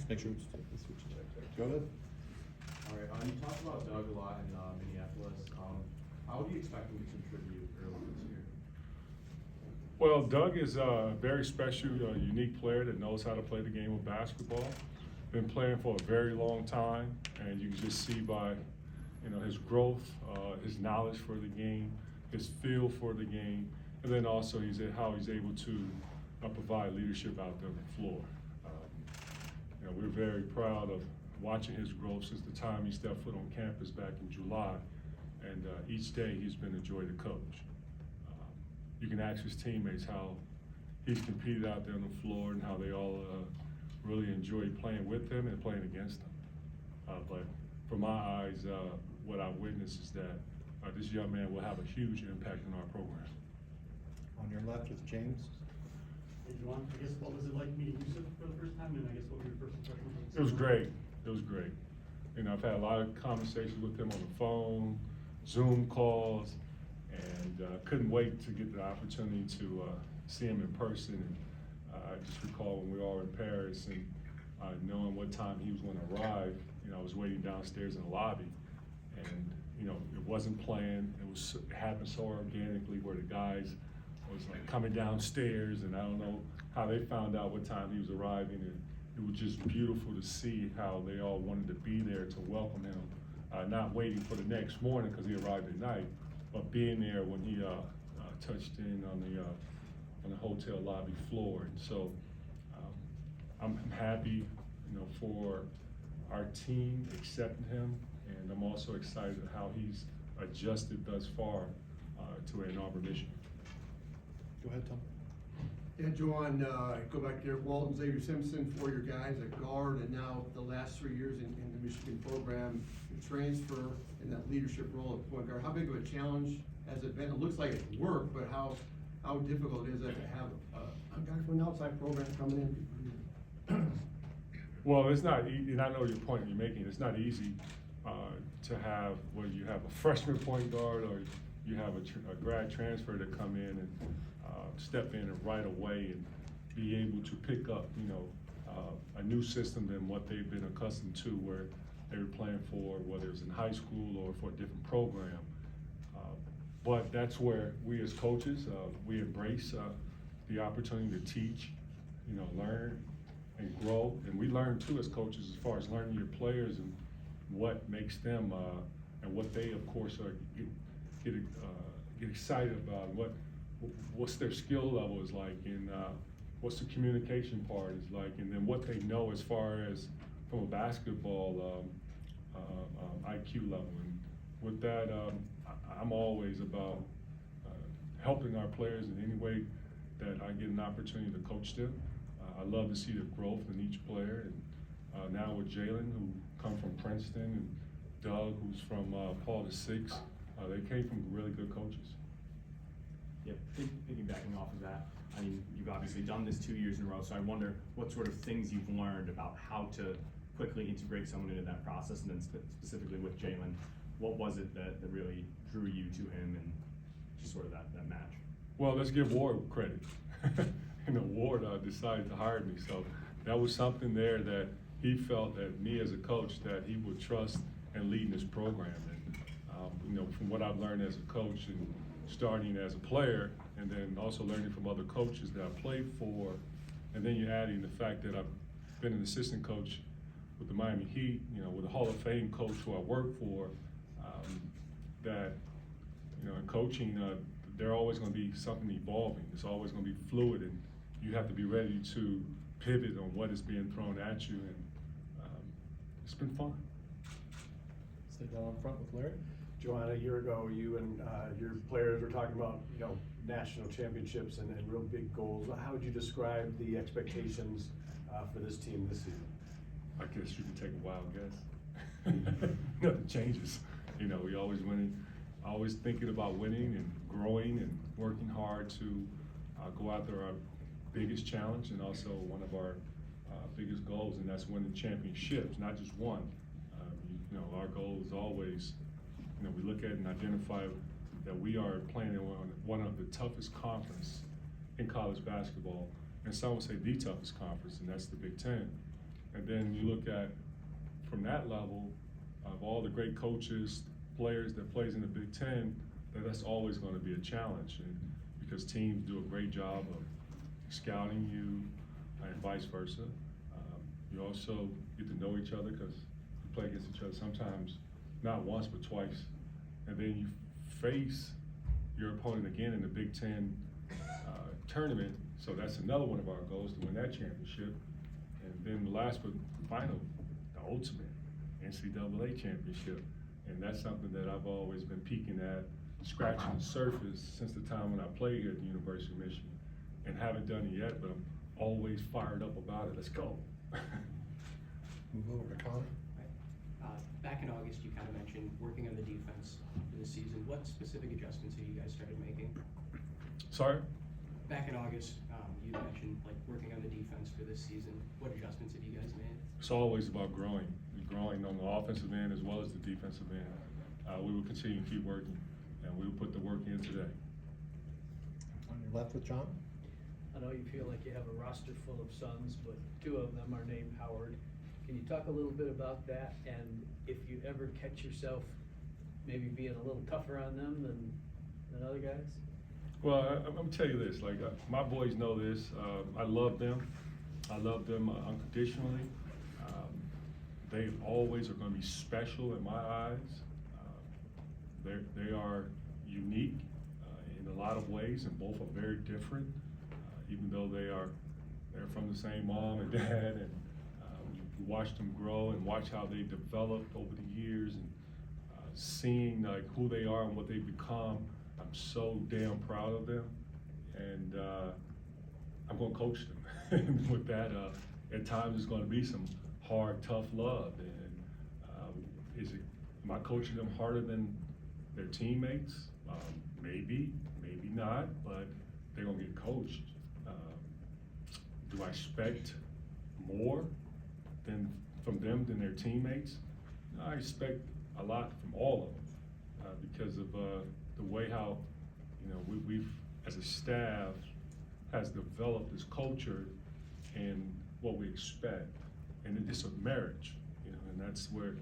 Make sure go ahead. All right, you talked about Doug a lot in Minneapolis. How do you expect him to contribute early this year? Well, Doug is a very special, unique player that knows how to play the game of basketball. Been playing for a very long time, and you can just see by, his growth, his knowledge for the game, his feel for the game, and then also how he's able to provide leadership out there on the floor. We're very proud of watching his growth since the time he stepped foot on campus back in July, and each day he's been a joy to coach. You can ask his teammates how he's competed out there on the floor and how they all really enjoy playing with him and playing against him. But from my eyes, what I've witnessed is that this young man will have a huge impact on our program. On your left is James. Hey, Juwan, I guess what was it like meeting Yusuf for the first time, and I guess what were your first impressions? It was great. It was great. I've had a lot of conversations with him on the phone, Zoom calls, and couldn't wait to get the opportunity to see him in person. And I just recall when we were all in Paris and knowing what time he was going to arrive, I was waiting downstairs in the lobby, and it wasn't planned. It happened so organically where the guys was like coming downstairs, and I don't know how they found out what time he was arriving, and it was just beautiful to see how they all wanted to be there to welcome him, not waiting for the next morning because he arrived at night, but being there when he touched in on the hotel lobby floor. And so I'm happy, for our team accepting him, and I'm also excited at how he's adjusted thus far to Ann Arbor, Michigan. Go ahead, Tom. Yeah, Juwan, go back there, Walton, Xavier Simpson, for your guys at guard, and now the last 3 years in the Michigan program, the transfer and that leadership role at point guard. How big of a challenge has it been? It looks like it's worked, but how difficult is it to have a guy from an outside program coming in? Well, it's not, and I know your point you're making, it's not easy to have, whether you have a freshman point guard or you have a grad transfer to come in and step in right away and be able to pick up, a new system than what they've been accustomed to, where they were playing for, whether it was in high school or for a different program. But that's where we as coaches, we embrace the opportunity to teach, learn and grow. And we learn too as coaches as far as learning your players and what makes them and what they, of course, get excited about, what's their skill level is like, and what's the communication part is like, and then what they know as far as from a basketball IQ level. And with that, I'm always about helping our players in any way that I get an opportunity to coach them. I love to see the growth in each player, and now with Jalen, who come from Princeton, and Doug, who's from Paul VI, they came from really good coaches. Yep, piggybacking off of that, I mean, you've obviously done this 2 years in a row, so I wonder what sort of things you've learned about how to quickly integrate someone into that process, and then specifically with Jalen, what was it that really drew you to him and just sort of that match? Well, let's give Ward credit. Ward decided to hire me, so that was something there that he felt that me as a coach that he would trust and lead in this program. And from what I've learned as a coach and starting as a player, and then also learning from other coaches that I played for, and then you're adding the fact that I've been an assistant coach with the Miami Heat, with a Hall of Fame coach who I work for, that, in coaching, they're always going to be something evolving. It's always going to be fluid, and you have to be ready to pivot on what is being thrown at you, and it's been fun. Stay down up front with Larry. Juwan, a year ago, you and your players were talking about, national championships and real big goals. How would you describe the expectations for this team this season? I guess you can take a wild guess. Nothing changes. We always winning, always thinking about winning and growing and working hard to go after our biggest challenge and also one of our biggest goals, and that's winning championships, not just one. Our goal is always, we look at and identify that we are playing in one of the toughest conferences in college basketball, and some would say the toughest conference, and that's the Big Ten. And then you look at, from that level, of all the great coaches, players that plays in the Big Ten, that's always gonna be a challenge. And because teams do a great job of scouting you and vice versa. You also get to know each other because you play against each other sometimes, not once, but twice. And then you face your opponent again in the Big Ten tournament. So that's another one of our goals, to win that championship. And then the last but final, the ultimate NCAA championship. And that's something that I've always been peeking at, scratching the surface since the time when I played here at the University of Michigan. And haven't done it yet, but I'm always fired up about it. Let's go. Move over to Connor. Back in August, you kind of mentioned working on the defense for this season. What specific adjustments have you guys started making? Sorry? Back in August, you mentioned like working on the defense for this season. What adjustments have you guys made? It's always about growing. We're growing on the offensive end as well as the defensive end. We will continue to keep working, and we will put the work in today. On your left with John. I know you feel like you have a roster full of sons, but 2 of them are named Howard. Can you talk a little bit about that, and if you ever catch yourself maybe being a little tougher on them than other guys? Well, I'm gonna tell you this, like, my boys know this. I love them. I love them unconditionally. They always are gonna be special in my eyes. They are unique in a lot of ways, and both are very different, even though they're from the same mom and dad, and we watched them grow and watch how they developed over the years, and seeing like who they are and what they've become. I'm so damn proud of them, and I'm gonna coach them. And with that, at times it's gonna be some hard, tough love. And am I coaching them harder than their teammates? Maybe, maybe not, but they're gonna get coached. Do I expect more from them than their teammates? I expect a lot from all of them because of the way how, you know, we've as a staff has developed this culture and what we expect, and it's a marriage, you know, and that's where it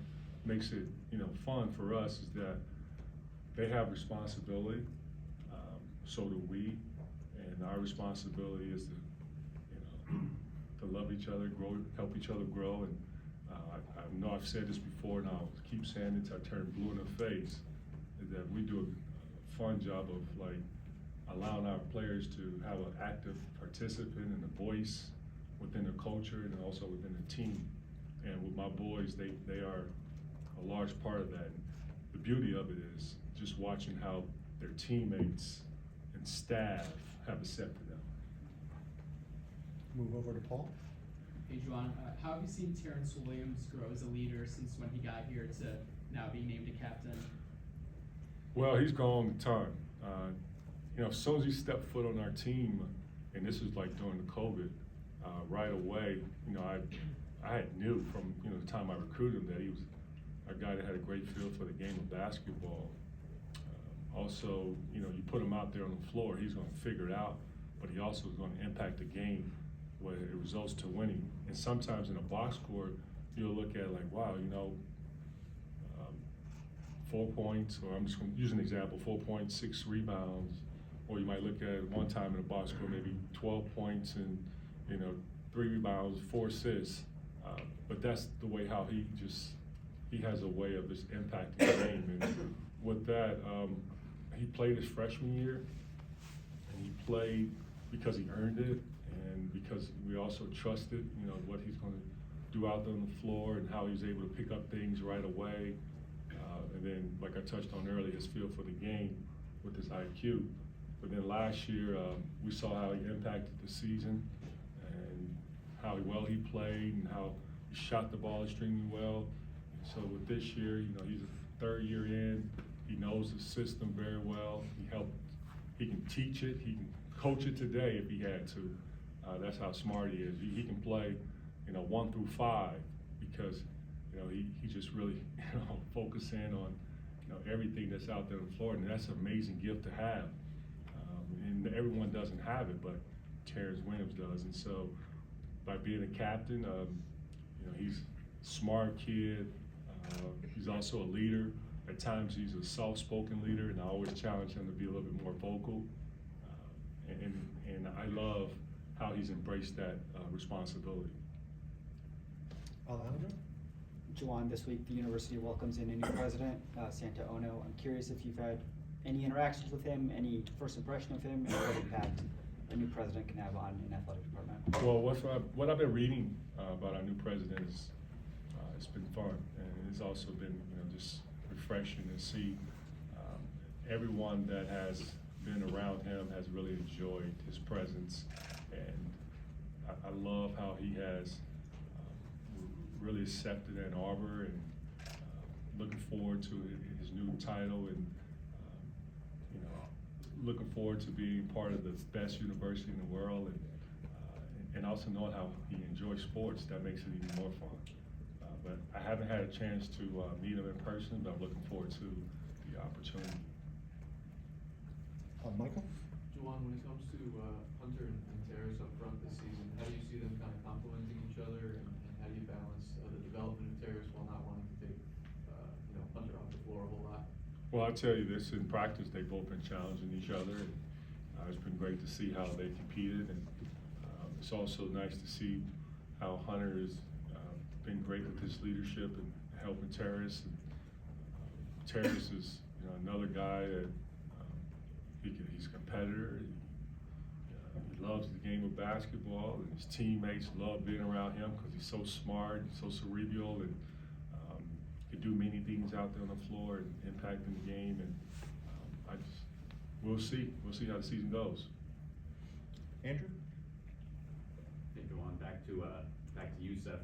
makes it, you know, fun for us, is that they have responsibility, so do we, and our responsibility is to, you know, to love each other, grow, help each other grow, and I know I've said this before, and I'll keep saying it till I turn blue in the face, is that we do a fun job of like allowing our players to have an active participant and a voice within the culture and also within the team. And with my boys, they are a large part of that. The beauty of it is just watching how their teammates and staff have accepted them. Move over to Paul. Hey, Juwan, how have you seen Terrence Williams grow as a leader since when he got here to now being named a captain? Well, he's grown a ton. You know, as soon as he stepped foot on our team, and this was like during the COVID, right away, you know, I knew from, you know, the time I recruited him that he was a guy that had a great feel for the game of basketball. Also, you know, you put him out there on the floor, he's gonna figure it out, but he also is gonna impact the game where it results to winning. And sometimes in a box score, you'll look at like, wow, you know, 4 points, or I'm just gonna use an example, 4 points, 6 rebounds, or you might look at one time in a box score, maybe 12 points and, you know, 3 rebounds, 4 assists. But that's the way how he has a way of just impacting the game. And with that, he played his freshman year, and he played because he earned it, and because we also trusted, you know, what he's gonna do out there on the floor and how he's able to pick up things right away. And then, like I touched on earlier, his feel for the game with his IQ. But then last year, we saw how he impacted the season and how well he played and how he shot the ball extremely well. And so with this year, you know, he's a 3rd year in. He knows the system very well. He can teach it. He can coach it today if he had to. That's how smart he is. He can play, you know, 1 through 5 because, you know, he just really, you know, focus in on, you know, everything that's out there on the floor, and that's an amazing gift to have. And everyone doesn't have it, but Terrence Williams does. And so, by being a captain, you he's a smart kid. He's also a leader. At times, he's a soft-spoken leader, and I always challenge him to be a little bit more vocal. And I love how he's embraced that responsibility. Alejandro? Juwan, this week the university welcomes in a new president, Santa Ono. I'm curious if you've had any interactions with him, any first impression of him, and what impact a new president can have on an athletic department. Well, what I've been reading about our new president is it's been fun, and it's also been just refreshing to see everyone that has been around him has really enjoyed his presence, and I love how he has really accepted Ann Arbor, and looking forward to his new title, and looking forward to being part of the best university in the world, and also knowing how he enjoys sports. That makes it even more fun. But I haven't had a chance to meet him in person, but I'm looking forward to the opportunity. Michael? Juwan, when it comes to Hunter and Terrace up front this season, how do you see them kind of complementing each other, and how do you balance the development of Terrace while not wanting to take Hunter off the floor a whole lot? Well, I'll tell you this, in practice, they've both been challenging each other, and it's been great to see how they competed, and it's also nice to see how Hunter has been great with his leadership and helping Terrace. And, Terrace is another guy that he's a competitor. He loves the game of basketball, and his teammates love being around him because he's so smart, so cerebral, and can do many things out there on the floor and impacting the game. And we'll see how the season goes. Andrew? Hey, Juwan, back to Youssef.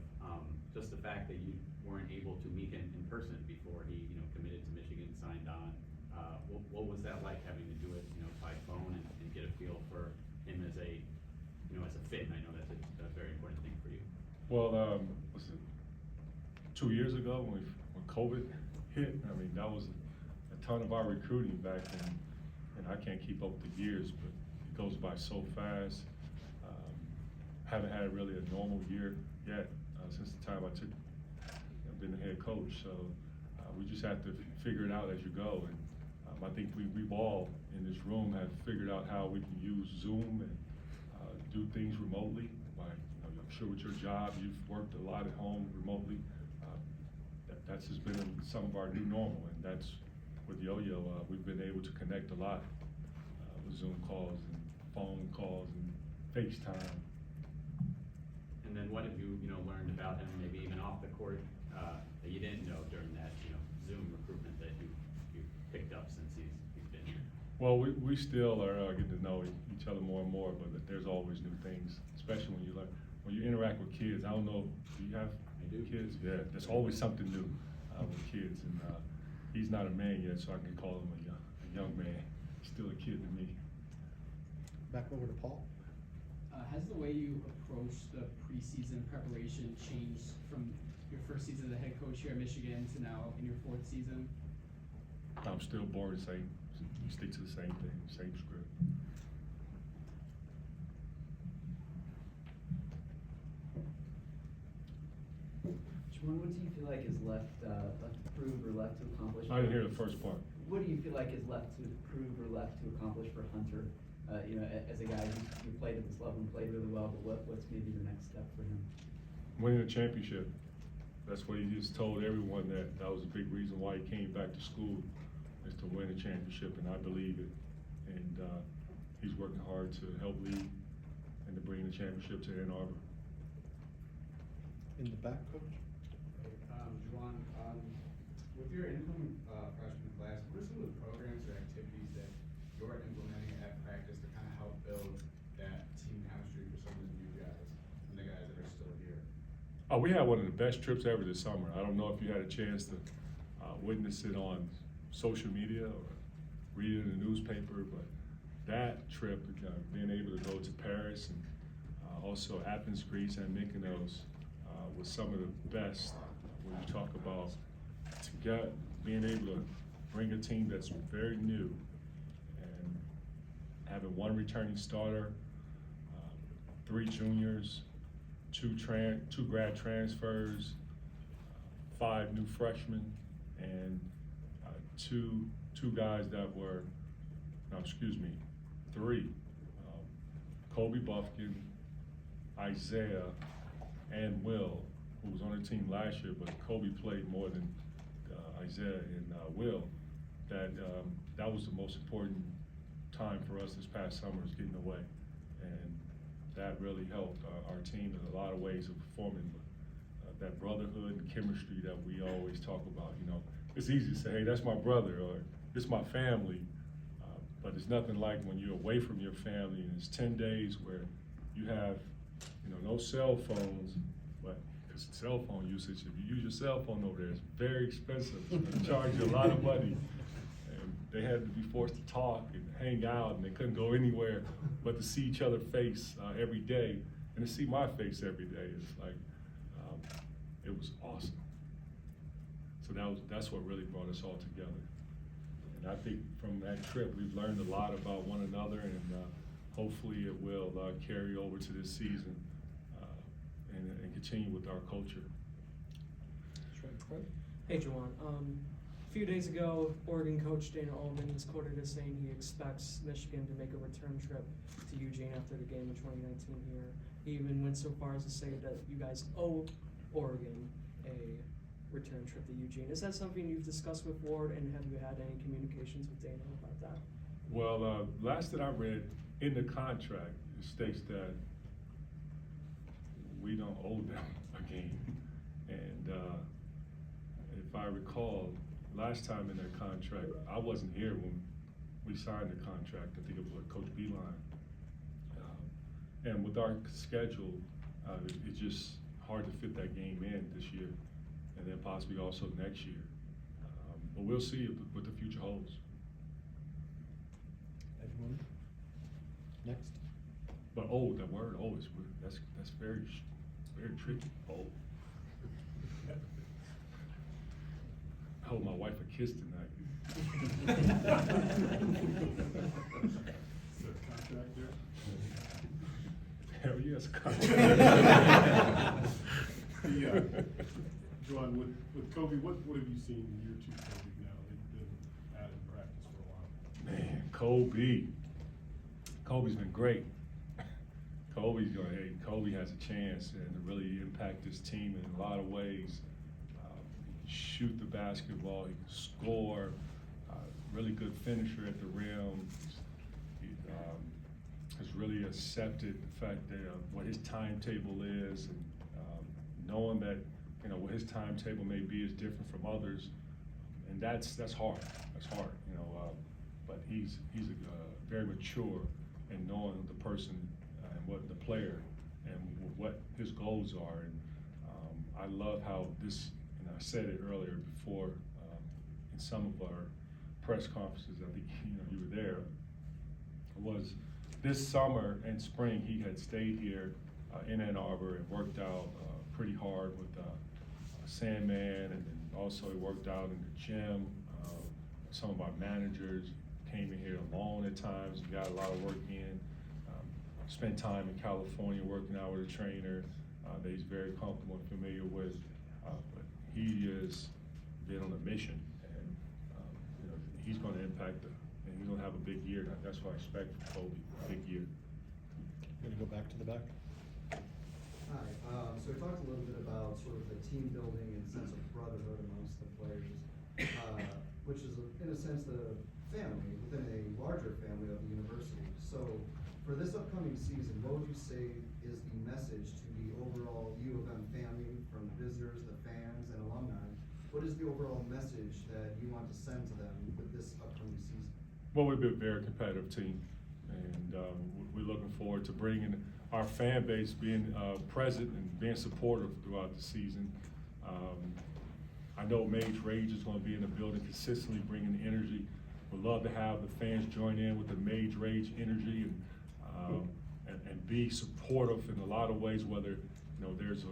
Just the fact that you weren't able to meet him in person before he committed to Michigan, signed on. What was that like, having to do it by phone and get a feel for him as a as a fit? And I know that's a very important thing for you. Well, was it 2 years ago when COVID hit? I mean, that was a ton of our recruiting back then, and I can't keep up with the years, but it goes by so fast. Haven't had really a normal year yet since the time I've been the head coach. So we just have to figure it out as you go. And I think we've all in this room have figured out how we can use Zoom and do things remotely. Like, I'm sure with your job, you've worked a lot at home remotely. That's just been some of our new normal, and that's with Yo-Yo. We've been able to connect a lot with Zoom calls and phone calls and FaceTime. And then what have you learned about him, maybe even off the court, that you didn't know during that Zoom recruitment that you picked up since he's been here? Well, we still are getting to know each other more and more, but there's always new things, especially when you interact with kids. I don't know, do you have kids? Yeah, there's always something new with kids, and he's not a man yet, so I can call him a young man. He's still a kid to me. Back over to Paul. Has the way you approach the preseason preparation changed from your first season as a head coach here at Michigan to now in your fourth season? I'm still bored, stick to the same thing, same script. Juwan, what do you feel like is left to prove or left to accomplish? I didn't hear the first part. What do you feel like is left to prove or left to accomplish for Hunter? As a guy who played at this level and played really well, but what's maybe the next step for him? Winning a championship. That's what he just told everyone, that was a big reason why he came back to school, is to win a championship, and I believe it. And he's working hard to help lead and to bring the championship to Ann Arbor. In the back, Coach? Juwan, with your incoming freshman class, what are some of the programs or activities that you're implementing at practice to kind of help build that team chemistry for some of the new guys and the guys that are still here? We had one of the best trips ever this summer. I don't know if you had a chance to witness it on social media or read it in the newspaper, but that trip, being able to go to Paris and also Athens, Greece, and Mykonos was some of the best. When you talk about being able to bring a team that's very new and having one returning starter, 3 juniors, two grad transfers, 5 new freshmen, and two guys that were, no, excuse me, 3. Kobe Buffkin, Isaiah, and Will, who was on the team last year, but Kobe played more than Isaiah and Will. That was the most important time for us this past summer, is getting away, and that really helped our team in a lot of ways of performing. That brotherhood and chemistry that we always talk about. You know, it's easy to say, hey, that's my brother, or it's my family, but it's nothing like when you're away from your family and it's 10 days where you have, no cell phones, but because cell phone usage, if you use your cell phone over there, it's very expensive. They charge you a lot of money. And they had to be forced to talk and hang out, and they couldn't go anywhere but to see each other face every day, and to see my face every day. It's like, it was awesome. So that's what really brought us all together. And I think from that trip, we've learned a lot about one another, and hopefully it will carry over to this season and continue with our culture. Hey, Juwan. A few days ago, Oregon coach Dana Ullman was quoted as saying he expects Michigan to make a return trip to Eugene after the game in 2019 here. He even went so far as to say that you guys owe Oregon a return trip to Eugene. Is that something you've discussed with Ward, and have you had any communications with Dana about that? Well, last that I read in the contract, it states that we don't owe them a game. And if I recall, last time in their contract, I wasn't here when we signed the contract. I think it was with Coach Beeline. And with our schedule, it's just hard to fit that game in this year, and then possibly also next year. But we'll see what the future holds. Next. But that word is that's very tricky. I hope my wife a kiss tonight. Is there a contract there? Hell yes, contract. Juwan, with Kobe, what have you seen in year 2 Kobe now? They've been out in practice for a while. Man, Kobe's been great. Kobe has a chance and to really impact this team in a lot of ways. He can shoot the basketball, he can score, really good finisher at the rim. He has really accepted the fact that what his timetable is, and knowing that what his timetable may be is different from others, and that's hard. That's hard, but he's very mature in knowing the person and what the player and what his goals are. And I love how this, and I said it earlier before in some of our press conferences, I think you were there, was this summer and spring he had stayed here in Ann Arbor and worked out pretty hard with Sandman, and then also he worked out in the gym. Some of our managers came in here alone at times and got a lot of work in. Spent time in California working out with a trainer that he's very comfortable and familiar with. But he has been on a mission, and he's going to impact and he's going to have a big year. That's what I expect from Kobe, a big year. Gonna go back to the back. Hi, so we talked a little bit about sort of the team building and sense of brotherhood amongst the players, which is in a sense the family within a larger family of the university. So for this upcoming season, what would you say is the message to the overall U of M family, from the visitors, the fans, and alumni? What is the overall message that you want to send to them with this upcoming season? Well, we've been a very competitive team, and we're looking forward to bringing our fan base, being present and being supportive throughout the season. I know Mage Rage is going to be in the building consistently, bringing the energy. We'd love to have the fans join in with the Mage Rage energy and be supportive in a lot of ways, whether there's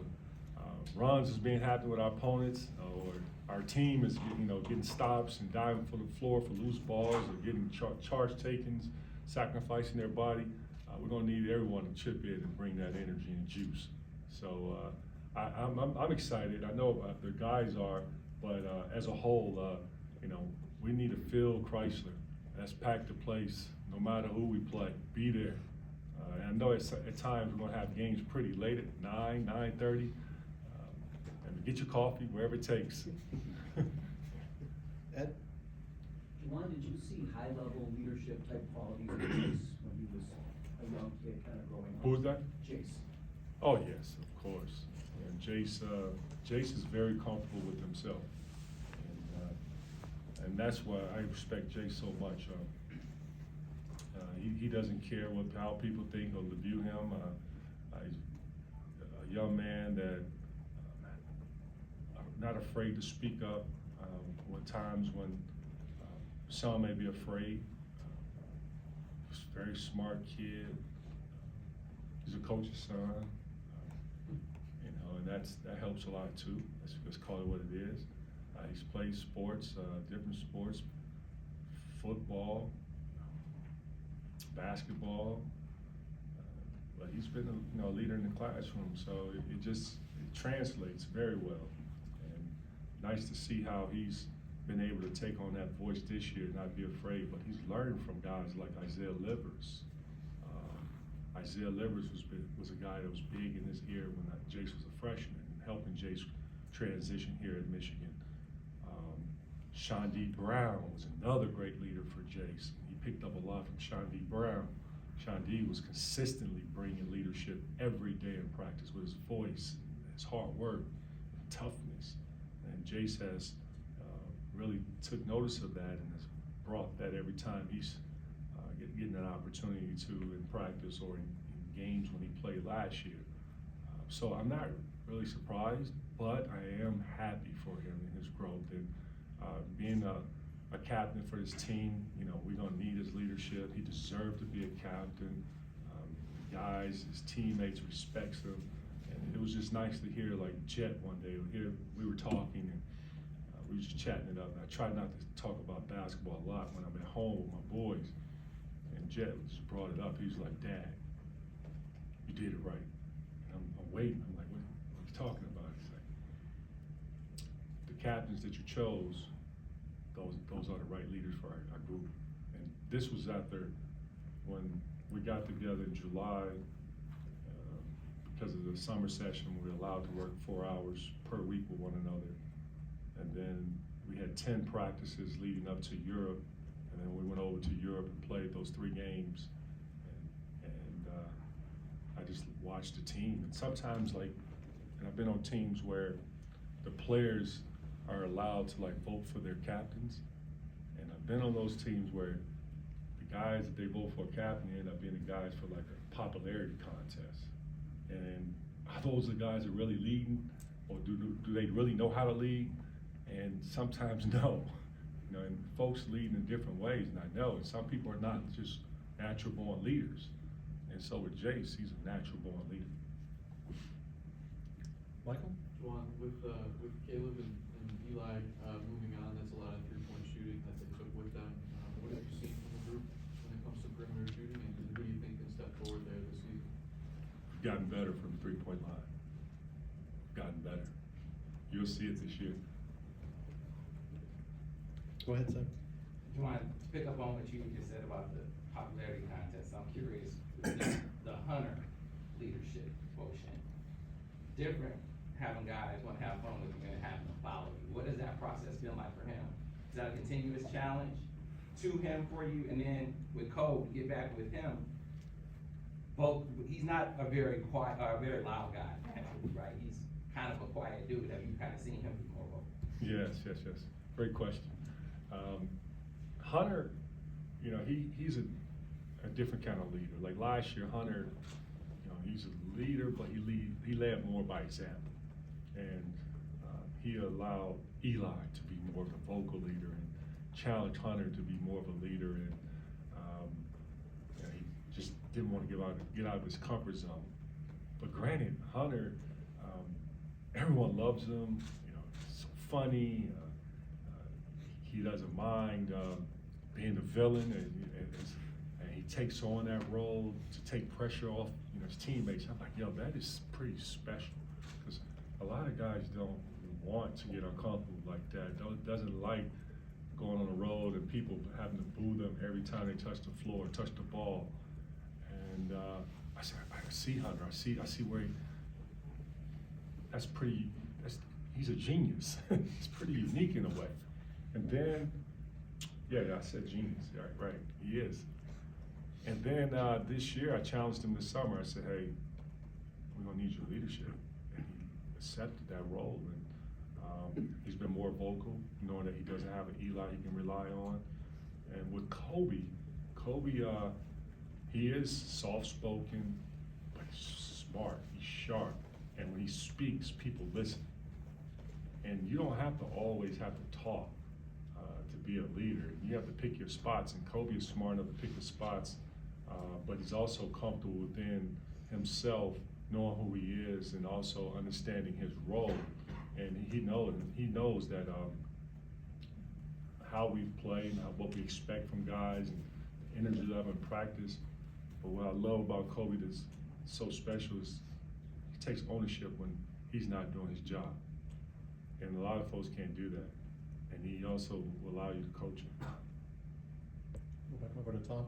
runs is being happening with our opponents, or our team is getting stops and diving for the floor for loose balls, or getting charge takings, sacrificing their body. We're going to need everyone to chip in and bring that energy and juice. So I'm excited. I know the guys are, but as a whole, you know, we need to fill Chrysler. Let's pack the place, no matter who we play. Be there. And I know at times we're gonna have games pretty late at 9:30. And get your coffee wherever it takes. Ed? Juwan, did you see high-level leadership type qualities in Jace when he was a young kid kind of growing up? Who was that? Jace. Oh, yes, of course. And Jace is very comfortable with himself. And that's why I respect Jace so much. He doesn't care how people think or view him. He's a young man that not afraid to speak up at times when some may be afraid. He's a very smart kid. He's a coach's son, you know, and that helps a lot too. Let's call it what it is. He's played sports, different sports, football, basketball, but he's been a leader in the classroom, so it translates very well. And nice to see how he's been able to take on that voice this year and not be afraid, but he's learned from guys like Isaiah Livers. Isaiah Livers was a guy that was big in his ear when Jace was a freshman, helping Jace transition here at Michigan. Shawnee Brown was another great leader for Jace. He picked up a lot from Shawnee Brown. Shawnee was consistently bringing leadership every day in practice with his voice, his hard work, and toughness. And Jace has really took notice of that and has brought that every time he's getting an opportunity to in practice or in games when he played last year. So I'm not really surprised, but I am happy for him and his growth. And being a captain for his team, you know, we're gonna need his leadership. He deserved to be a captain. The guys, his teammates respects him. And it was just nice to hear, like Jet one day, we were talking and we was just chatting it up. And I try not to talk about basketball a lot when I'm at home with my boys. And Jet just brought it up. He was like, "Dad, you did it right." And I'm waiting. I'm like, what are you talking about? He's like, the captains that you chose, those are the right leaders for our group. And this was after when we got together in July, because of the summer session, we were allowed to work 4 hours per week with one another. And then we had 10 practices leading up to Europe. And then we went over to Europe and played those 3 games. And I just watched the team. And sometimes, and I've been on teams where the players are allowed to vote for their captains. And I've been on those teams where the guys that they vote for captain end up being the guys for a popularity contest. And are those the guys that are really leading, or do they really know how to lead? And sometimes no. You know, and folks lead in different ways, and I know, and some people are not just natural born leaders. And so with Jace, he's a natural born leader. Michael? Juwan, with Caleb and Eli moving on, that's a lot of three-point shooting that they took with them. What have you seen from the group when it comes to perimeter shooting, and who do you think can step forward there this season? Gotten better from the three-point line. Gotten better. You'll see it this year. Go ahead, Sam. Juwan, to pick up on what you just said about the popularity contest, I'm curious, the Hunter leadership quotient, different having guys want to have fun with you and having them follow you. What does that process feel like for him? Is that a continuous challenge to him for you? And then with Cole, get back with him, he's not a very quiet, very loud guy, naturally, right? He's kind of a quiet dude. Have you kind of seen him be more vocal? Yes. Great question. Hunter, you know, he's a different kind of leader. Like last year, Hunter, you know, he's a leader, but he led more by example. And he allowed Eli to be more of a vocal leader and challenged Hunter to be more of a leader. And you know, he just didn't want to get out of his comfort zone. But granted, Hunter, everyone loves him. You know, he's so funny. He doesn't mind being the villain, and he takes on that role to take pressure off, his teammates. I'm like, yo, that is pretty special, because a lot of guys don't want to get uncomfortable like that. Doesn't like going on the road and people having to boo them every time they touch the floor, touch the ball. And I said, I see Hunter. I see where he's a genius. It's pretty unique in a way. And then, yeah, I said genius. Right, he is. And then this year, I challenged him this summer. I said, hey, we're gonna need your leadership. And he accepted that role. And he's been more vocal, knowing that he doesn't have an Eli he can rely on. And with Kobe, he is soft-spoken, but he's smart, he's sharp. And when he speaks, people listen. And you don't have to always have to talk to be a leader. You have to pick your spots, and Kobe is smart enough to pick the spots, but he's also comfortable within himself, knowing who he is and also understanding his role. And he knows that how we play and what we expect from guys and energy level in practice. But what I love about Kobe that's so special is he takes ownership when he's not doing his job. And a lot of folks can't do that. And he also will allow you to coach him. Go back over to Tom.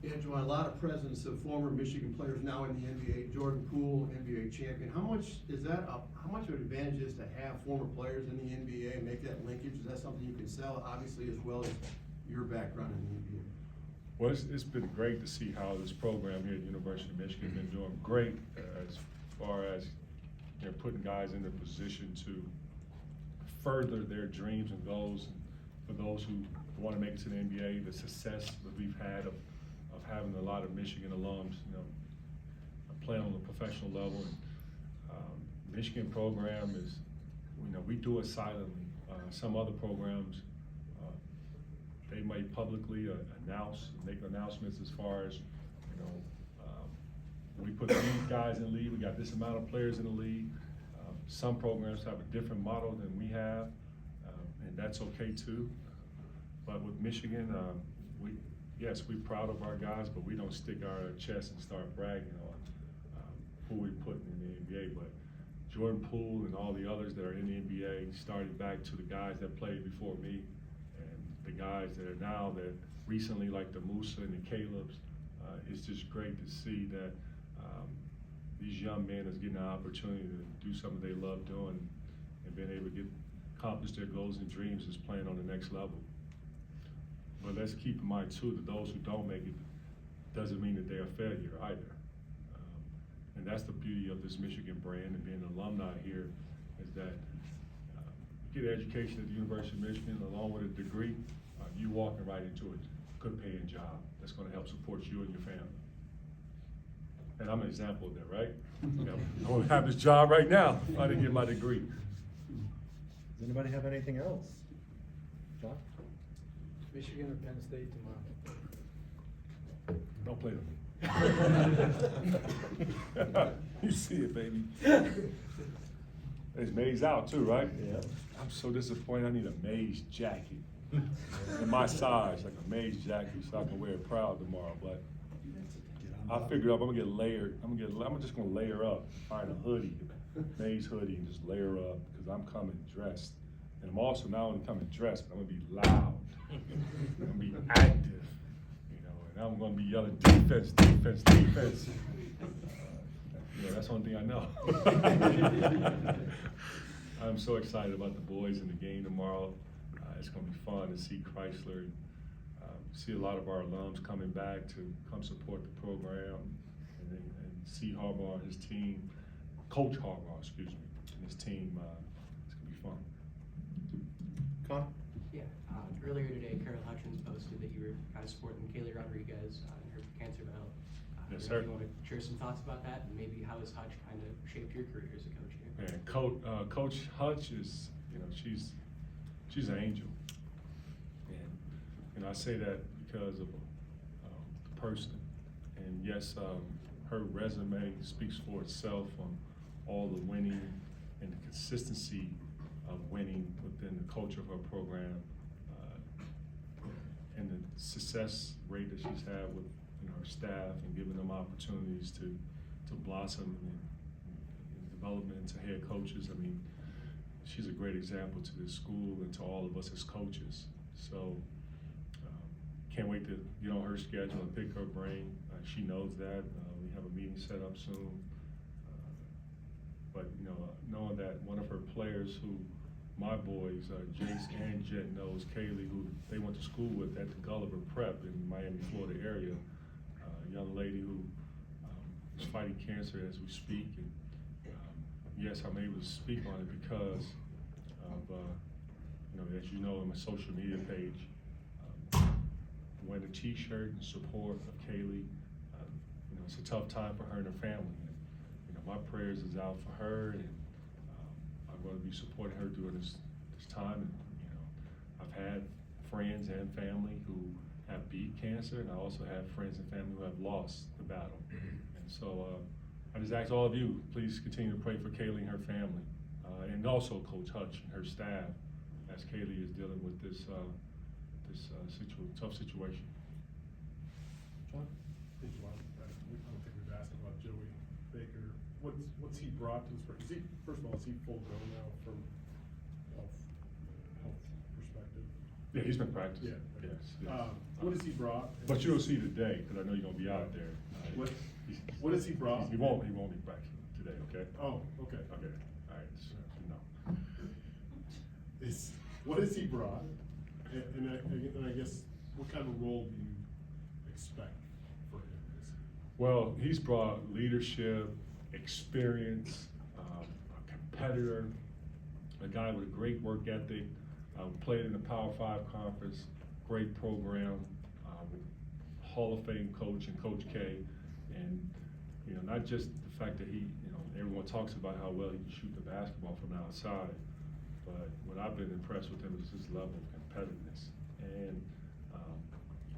Yeah, Juwan, a lot of presence of former Michigan players now in the NBA. Jordan Poole, NBA champion. How much of an advantage is to have former players in the NBA and make that linkage? Is that something you can sell, obviously, as well as your background in the NBA? Well, it's been great to see how this program here at the University of Michigan has been doing great as far as putting guys in a position to further their dreams and goals. And for those who want to make it to the NBA, the success that we've had of having a lot of Michigan alums, play on the professional level. And Michigan program is, we do it silently. Some other programs, they might publicly make announcements as far as, we put these guys in the league, we got this amount of players in the league. Some programs have a different model than we have, and that's okay too. But with Michigan, yes, we're proud of our guys, but we don't stick our chest and start bragging on who we put in the NBA. But Jordan Poole and all the others that are in the NBA started back to the guys that played before me, and the guys that are now that recently, like the Musa and the Calebs. It's just great to see that these young men is getting an opportunity to do something they love doing and being able to accomplish their goals and dreams is playing on the next level. But let's keep in mind too that those who don't make it doesn't mean that they're a failure either. And that's the beauty of this Michigan brand and being an alumni here, is that you get an education at the University of Michigan along with a degree, you walking right into a good paying job that's going to help support you and your family. And I'm an example of that, right? I don't have this job right now if I didn't get my degree. Does anybody have anything else? John? Michigan or Penn State tomorrow? Don't play with me. You see it, baby. It's Mays out too, right? Yeah. I'm so disappointed. I need a Mays jacket. In my size, like a Mays jacket, so I can wear it proud tomorrow. But I figured out I'm gonna get layered. I'm just gonna layer up, find a hoodie, Mays hoodie, and just layer up because I'm coming dressed. And I'm also not only coming dressed, but I'm gonna be loud. I'm gonna be active, and I'm gonna be yelling defense, defense, defense. That's one thing I know. I'm so excited about the boys in the game tomorrow. It's gonna be fun to see Chrysler, see a lot of our alums coming back to come support the program, and see Harbaugh and his team, Coach Harbaugh, excuse me, and his team. It's gonna be fun. Con? Yeah, earlier today, Carol Hutchins posted that you were kind of supporting Kaylee Rodriguez in her cancer battle. Yes, If sir. you want to share some thoughts about that, and maybe how has Hutch kind of shaped your career as a coach here? And Coach Hutch is, she's an angel, and I say that because of the person. And yes, her resume speaks for itself on all the winning and the consistency of winning within the culture of her program, and the success rate that she's had with her staff and giving them opportunities to blossom and development into head coaches. I mean, she's a great example to this school and to all of us as coaches. So can't wait to get on her schedule and pick her brain. She knows that. We have a meeting set up soon. But knowing that one of her players who my boys, Jace and Jet knows, Kaylee, who they went to school with at the Gulliver Prep in Miami, Florida area, a young lady who is fighting cancer as we speak. And yes, I'm able to speak on it because of, as you know, in my social media page, wearing a t-shirt in support of Kaylee. It's a tough time for her and her family. And, my prayers is out for her, and I'm going to be supporting her during this time. And I've had friends and family who have beat cancer, and I also have friends and family who have lost the battle. And so I just ask all of you, please continue to pray for Kaylee and her family, and also Coach Hutch and her staff, as Kaylee is dealing with this tough situation. John? Hey, Juwan, I don't think we've asked about Joey Baker. What's he brought to the spring? First of all, is he full go now from health perspective? Yeah, he's been practicing. Yeah. Yes. What has he brought? But you'll see today, because I know you're going to be out there. What has he brought? He won't be practicing today, okay? Oh, okay. Okay, all right, so, no. What has he brought? And I guess, what kind of role do you expect for him this year? Well, he's brought leadership, experience, a competitor, a guy with a great work ethic, played in the Power 5 conference, great program, Hall of Fame coach and Coach K. And, not just the fact that everyone talks about how well he can shoot the basketball from outside, but what I've been impressed with him is his level of competitiveness. And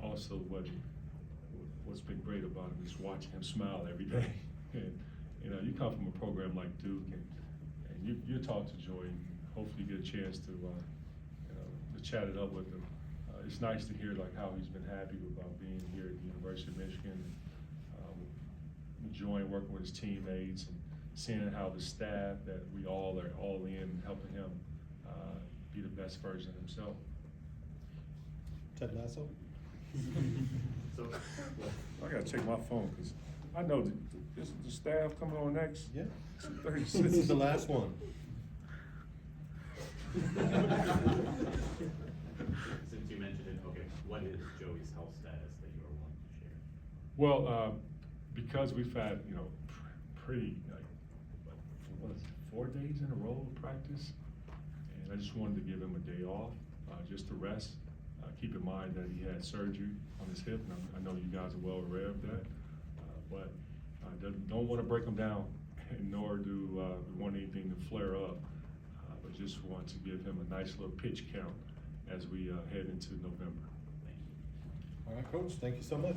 also what's been great about him is watching him smile every day. And you come from a program like Duke, and you talk to Joey, and hopefully you get a chance to chat it up with him. It's nice to hear how he's been happy about being here at the University of Michigan, and enjoying working with his teammates and seeing how the staff that we all are all in, helping him be the best version of himself. Ted Lasso? So, I gotta check my phone, because I know the staff coming on next. Yeah. 36. This is the last one. Since you mentioned it, okay, what is Joey's health status that you are willing to share? Well, because we've had, pretty, what is it, 4 days in a row of practice, and I just wanted to give him a day off, just to rest. Keep in mind that he had surgery on his hip, and I know you guys are well aware of that, but I don't want to break him down, and nor do we want anything to flare up, but just want to give him a nice little pitch count as we head into November. All right, Coach, thank you so much.